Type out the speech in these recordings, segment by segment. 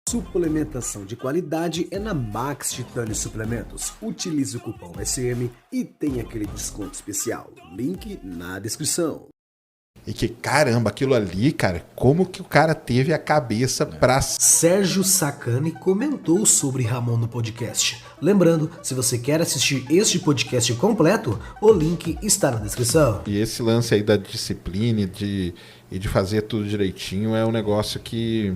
Suplementação de qualidade é na Max Titânio Suplementos. Utilize o cupom SM e tem aquele desconto especial. Link na descrição. E que, caramba, aquilo ali, cara, como que o cara teve a cabeça pra... Sérgio Sacani comentou sobre Ramon no podcast. Lembrando, se você quer assistir este podcast completo, o link está na descrição. E esse lance aí da disciplina e de fazer tudo direitinho é um negócio que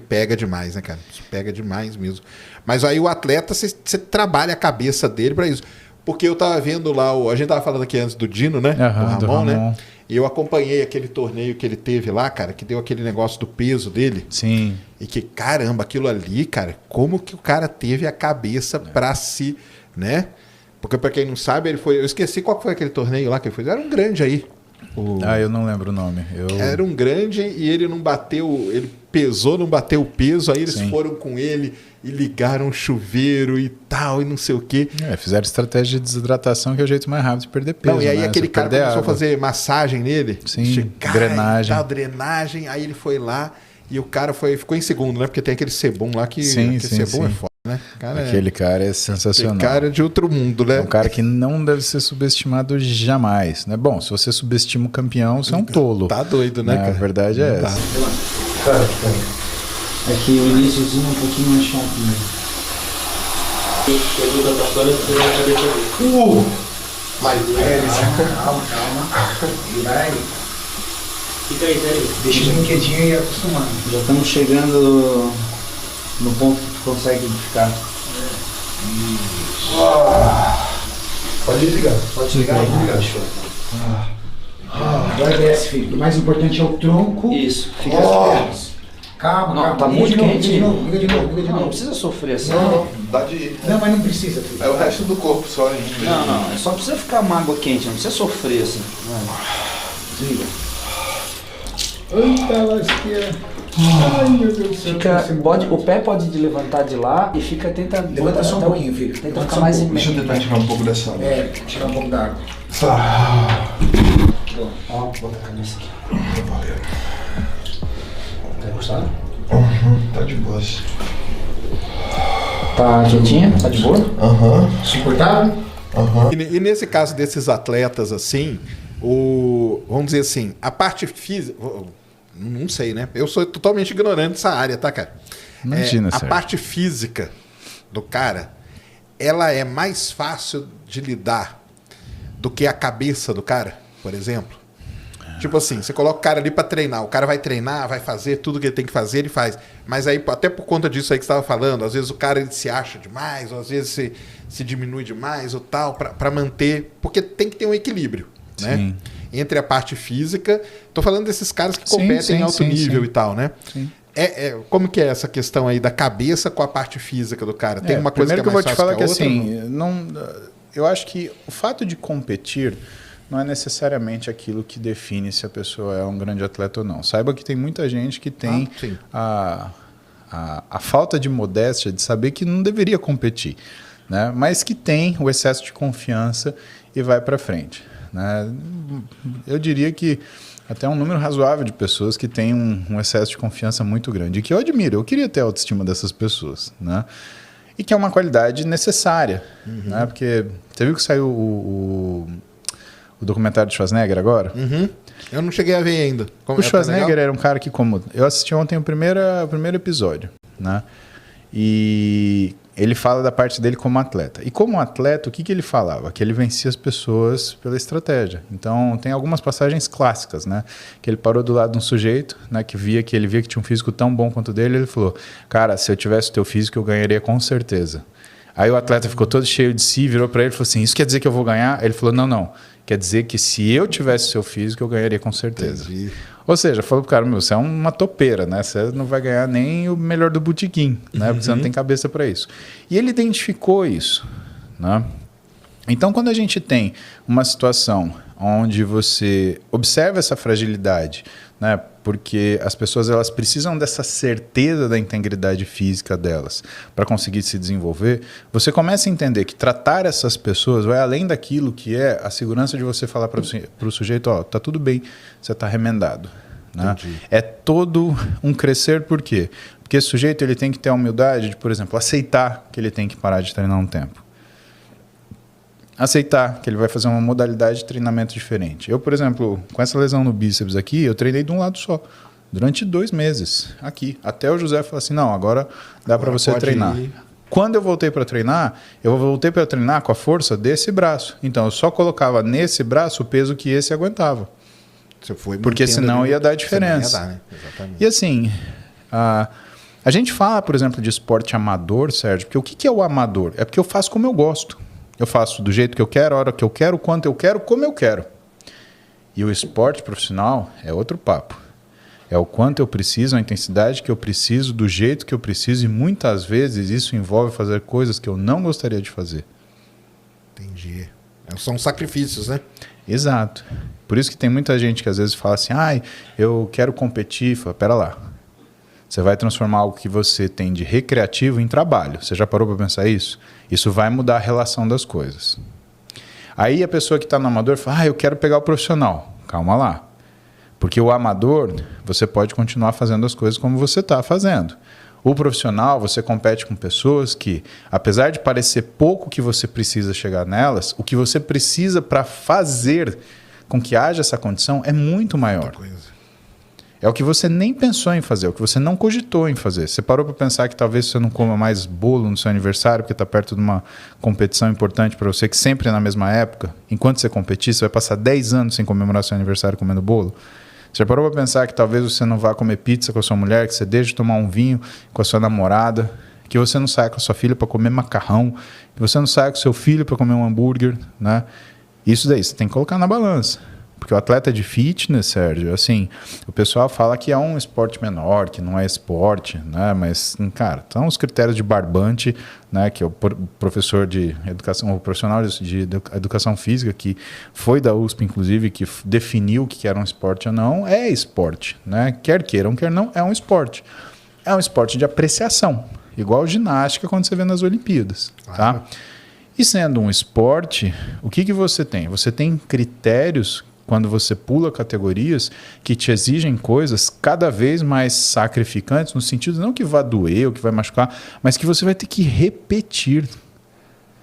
pega demais, né, cara? Isso pega demais mesmo. Mas aí o atleta, você trabalha a cabeça dele pra isso. Porque eu tava vendo lá, a gente tava falando aqui antes do Dino, né? Do Ramon, né? E eu acompanhei aquele torneio que ele teve lá, cara, que deu aquele negócio do peso dele. Sim. E que, caramba, aquilo ali, cara, como que o cara teve a cabeça pra se, né? Porque pra quem não sabe, eu esqueci qual foi aquele torneio lá que ele foi. Era um grande aí. Eu não lembro o nome. Era um grande e ele não bateu, ele pesou, não bateu o peso, aí eles foram com ele e ligaram o chuveiro e tal, e não sei o quê. Fizeram estratégia de desidratação, que é o jeito mais rápido de perder peso. Não, e aí né? aquele cara começou água. a fazer massagem nele. Sim, drenagem. Drenagem, aí ele foi lá e o cara ficou em segundo, né? Porque tem aquele Sebum lá que sim, Sebum é foda, né? Aquele cara é sensacional. Aquele cara é de outro mundo, né? É um cara que não deve ser subestimado jamais, né? Bom, se você subestima o campeão, você é um tolo. Tá doido, né, cara? A verdade é essa. Cara. É que o iníciozinho é um pouquinho mais chato, né? Calma. Vai. Fica aí, Deixa o brinquedinho e ir acostumando. Já estamos chegando no ponto que tu consegue ficar. Pode ligar. Show. Vai desce, filho. O mais importante é o tronco. Isso, fica as pernas. Calma, Não, tá liga muito de novo, quente. liga de novo. Não precisa sofrer assim. Não, dá de ir. Não, mas não precisa, filho. É o resto do corpo só, hein? Não, só precisa ficar uma água quente, não precisa sofrer assim. Desliga. Eita, lasqueira. Ai, meu Deus do céu. O pé pode levantar de lá e tenta... Levanta só um pouquinho, filho. Tenta ficar mais em Deixa eu tentar tirar um pouco dessa água. Tirar um pouco da água. Ó, bota a cabeça aqui. Valeu. Tá gostado? Tá de boas. Tá quietinha? Tá de boa? Suportável? E nesse caso desses atletas, assim, vamos dizer assim, a parte física... Não sei, né? Eu sou totalmente ignorante dessa área, tá, cara? Imagina, a parte física do cara, ela é mais fácil de lidar do que a cabeça do cara, por exemplo. Tipo assim, você coloca o cara ali pra treinar, o cara vai treinar, vai fazer tudo que ele tem que fazer, ele faz. Mas aí, até por conta disso aí que você estava falando, às vezes o cara ele se acha demais, ou às vezes se diminui demais ou tal, pra manter... Porque tem que ter um equilíbrio, né? Sim. Entre a parte física. Tô falando desses caras que competem em alto nível e tal, né? Sim. Como que é essa questão aí da cabeça com a parte física do cara? Tem uma coisa que é mais fácil que a outra? Primeiro que eu vou te falar que assim, eu acho que o fato de competir não é necessariamente aquilo que define se a pessoa é um grande atleta ou não. Saiba que tem muita gente que tem a falta de modéstia de saber que não deveria competir, né? Mas que tem o excesso de confiança e vai para frente, né? Eu diria que até um número razoável de pessoas que têm um excesso de confiança muito grande, e que eu admiro. Eu queria ter a autoestima dessas pessoas, né? E que é uma qualidade necessária, né? Porque você viu que saiu o documentário de Schwarzenegger agora? Eu não cheguei a ver ainda. O Schwarzenegger era um cara que, como eu assisti ontem o primeiro episódio, né? E ele fala da parte dele como atleta. E como atleta, o que ele falava? Que ele vencia as pessoas pela estratégia. Então, tem algumas passagens clássicas, né? Que ele parou do lado de um sujeito, né? Que ele via que tinha um físico tão bom quanto o dele. Ele falou, cara, se eu tivesse o teu físico, eu ganharia com certeza. Aí o atleta ficou todo cheio de si, virou para ele e falou assim, isso quer dizer que eu vou ganhar? Ele falou, não. Quer dizer que se eu tivesse o seu físico, eu ganharia com certeza. Entendi. Ou seja, falou pro cara, você é uma topeira, né? Você não vai ganhar nem o melhor do botequim, né? Porque você não tem cabeça para isso. E ele identificou isso, né? Então, quando a gente tem uma situação onde você observa essa fragilidade, né? Porque as pessoas elas precisam dessa certeza da integridade física delas para conseguir se desenvolver, você começa a entender que tratar essas pessoas vai além daquilo que é a segurança de você falar para o sujeito, ó, tá tudo bem, você está remendado. Né? É todo um crescer, por quê? Porque esse sujeito ele tem que ter a humildade de, por exemplo, aceitar que ele tem que parar de treinar um tempo. Aceitar que ele vai fazer uma modalidade de treinamento diferente. Eu, por exemplo, com essa lesão no bíceps aqui, eu treinei de um lado só. Durante 2 meses, aqui. Até o José falou assim, não, agora dá para você treinar. Ir. Quando eu voltei para treinar, com a força desse braço. Então, eu só colocava nesse braço o peso que esse aguentava. Porque senão ia dar diferença. Ia dar, né? Exatamente. E assim, a gente fala, por exemplo, de esporte amador, Sérgio, porque o que é o amador? É porque eu faço como eu gosto. Eu faço do jeito que eu quero, a hora que eu quero, quanto eu quero, como eu quero. E o esporte profissional é outro papo. É o quanto eu preciso, a intensidade que eu preciso, do jeito que eu preciso, e muitas vezes isso envolve fazer coisas que eu não gostaria de fazer. Entendi. São sacrifícios, né? Exato. Por isso que tem muita gente que às vezes fala assim, eu quero competir. Fala, pera lá. Você vai transformar algo que você tem de recreativo em trabalho. Você já parou para pensar isso? Isso vai mudar a relação das coisas. Aí a pessoa que está no amador fala, eu quero pegar o profissional. Calma lá. Porque o amador, você pode continuar fazendo as coisas como você está fazendo. O profissional, você compete com pessoas que, apesar de parecer pouco que você precisa chegar nelas, o que você precisa para fazer com que haja essa condição é muito maior. É o que você nem pensou em fazer, é o que você não cogitou em fazer. Você parou para pensar que talvez você não coma mais bolo no seu aniversário porque está perto de uma competição importante para você, que sempre é na mesma época. Enquanto você competir, você vai passar 10 anos sem comemorar seu aniversário comendo bolo. Você já parou para pensar que talvez você não vá comer pizza com a sua mulher, que você deixe de tomar um vinho com a sua namorada, que você não saia com a sua filha para comer macarrão, que você não saia com o seu filho para comer um hambúrguer, né? Isso daí você tem que colocar na balança. Porque o atleta de fitness, Sérgio, assim, o pessoal fala que é um esporte menor, que não é esporte, né? Mas, cara, são os critérios de Barbante, né? Que é o professor de educação, o profissional de educação física, que foi da USP, inclusive, que definiu o que era um esporte ou não, é esporte, né? Quer queiram, quer não, é um esporte. É um esporte de apreciação, igual ginástica quando você vê nas Olimpíadas, tá? E sendo um esporte, o que você tem? Você tem critérios quando você pula categorias que te exigem coisas cada vez mais sacrificantes, no sentido não que vai doer ou que vai machucar, mas que você vai ter que repetir.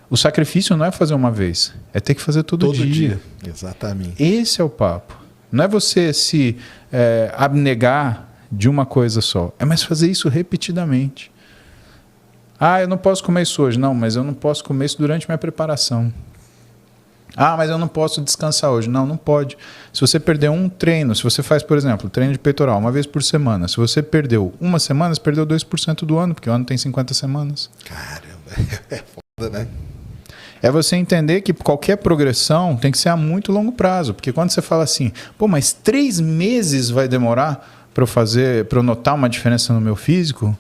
O sacrifício não é fazer uma vez, é ter que fazer todo dia. Exatamente. Esse é o papo. Não é você se abnegar de uma coisa só, é mais fazer isso repetidamente. Eu não posso comer isso hoje. Não, mas eu não posso comer isso durante minha preparação. Mas eu não posso descansar hoje. Não, não pode. Se você perder um treino, se você faz, por exemplo, treino de peitoral uma vez por semana, se você perdeu uma semana, você perdeu 2% do ano, porque o ano tem 50 semanas. Caramba, é foda, né? É você entender que qualquer progressão tem que ser a muito longo prazo. Porque quando você fala assim, mas 3 meses vai demorar para eu notar uma diferença no meu físico?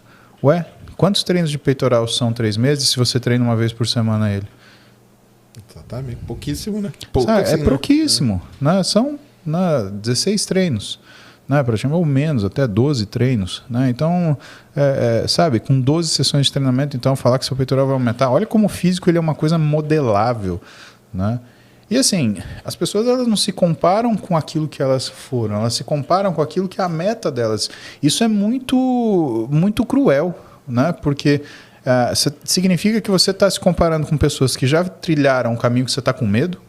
Quantos treinos de peitoral são 3 meses se você treina uma vez por semana ele? Exatamente. Pouquíssimo, né? É pouquíssimo. Né? São 16 treinos. Né? Praticamente, ou menos, até 12 treinos. Né? Então, sabe, com 12 sessões de treinamento, então, falar que seu peitoral vai aumentar. Olha como o físico ele é uma coisa modelável. Né? E assim, as pessoas elas não se comparam com aquilo que elas foram, elas se comparam com aquilo que é a meta delas. Isso é muito, muito cruel, né? Porque significa que você está se comparando com pessoas que já trilharam um caminho que você está com medo,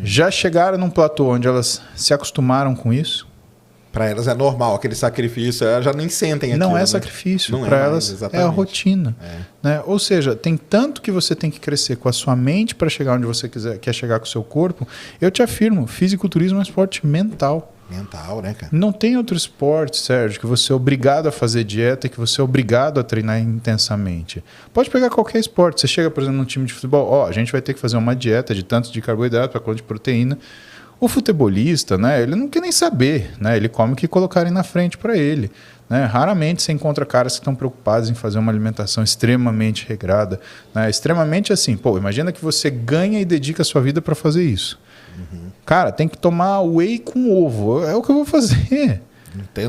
já chegaram num platô onde elas se acostumaram com isso. Para elas é normal, aquele sacrifício, elas já nem sentem aquilo. Não é né? sacrifício, para elas é a rotina. Né? Ou seja, tem tanto que você tem que crescer com a sua mente para chegar onde você quer chegar com o seu corpo. Eu te afirmo, fisiculturismo é um esporte mental. Mental, né, cara? Não tem outro esporte, Sérgio, que você é obrigado a fazer dieta e que você é obrigado a treinar intensamente. Pode pegar qualquer esporte. Você chega, por exemplo, num time de futebol, a gente vai ter que fazer uma dieta de tanto de carboidrato para quanto de proteína. O futebolista, né, ele não quer nem saber, né, ele come o que colocarem na frente para ele. Né? Raramente você encontra caras que estão preocupados em fazer uma alimentação extremamente regrada. Né? Extremamente assim, imagina que você ganha e dedica a sua vida para fazer isso. Cara, tem que tomar whey com ovo. É o que eu vou fazer.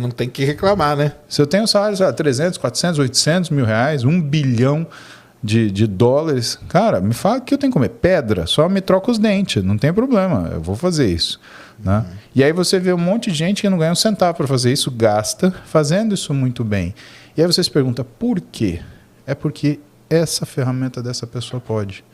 Não tem que reclamar, né? Se eu tenho salário de 300, 400, 800 mil reais, 1 bilhão de dólares, cara, me fala que eu tenho que comer pedra, só me troca os dentes, não tem problema, eu vou fazer isso. Né? E aí você vê um monte de gente que não ganha um centavo para fazer isso, gasta fazendo isso muito bem. E aí você se pergunta, por quê? É porque essa ferramenta dessa pessoa pode.